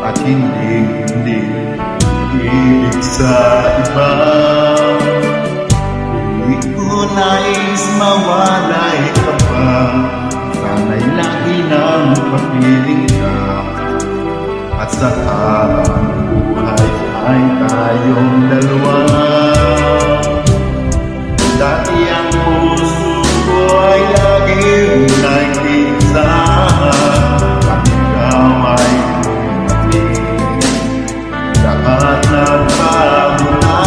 at hindi ibig sa iba. Di ko nais mawalay ka pa, sana'y lagi nang papiling ka. At sa habang buhay ay tayong dalawa. Dati ang puso ko ay laging nag-iisahan, at ikaw ay dumating. Lahat nagbago na,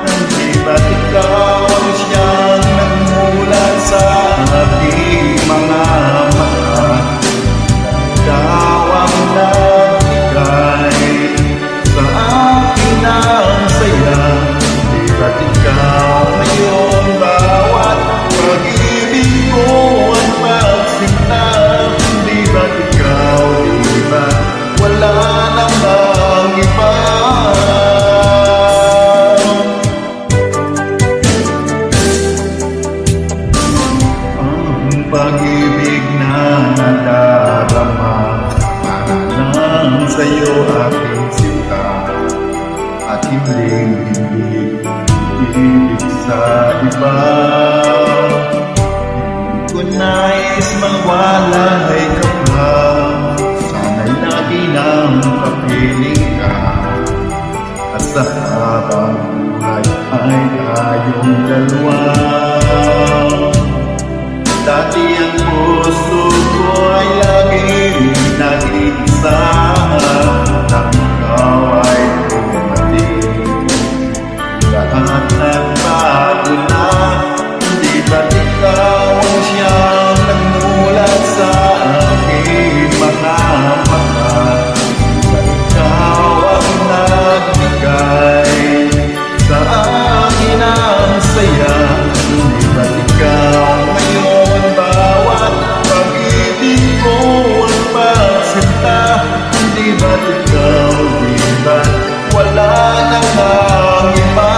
hindi ba't ikaw ang siyang nagmulat sa aking mga mata? Ikaw ang nagbigay sa akin ng saya, hindi ba't ikaw ngayon bawat pag-ibig ko at pagsinta? Hindi ba't ikaw, di ba wala namang iba? Ang pag-ibig na nadarama para lang sa'yo aking sinta, at hindi ibig sa iba. Hindi ko nais mawalay ka pa, sana'y lagi nang kapiling ka. At sa habang buhay ay tayong dalawa. Dati ang puso ko ay laging nag-iisahan, at ikaw ay dumating. Lahat nagbago na, hindi ba't ikaw ang siyang nagmulat sa aking mga mata? Ba't ikaw ang nagbigay sa akin ang saya? Hindi ba't ikaw ngayon bawat pag-ibig ko at pagsinta? Hindi ba't ikaw, di ba't wala namang iba?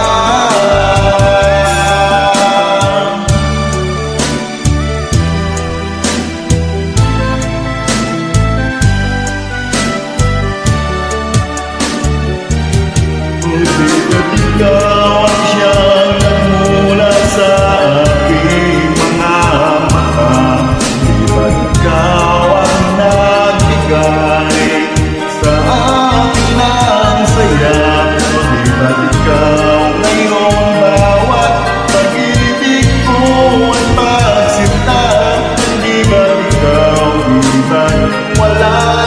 Hindi ba't ikaw ang siyang nagmulat sa aking mga mata? Hindi ba't ikaw ang nagbigay sa akin ang saya? Hindi ba't ikaw ngayon bawat pag-ibig ko at pagsinta? Hindi ba't ikaw, di ba't wala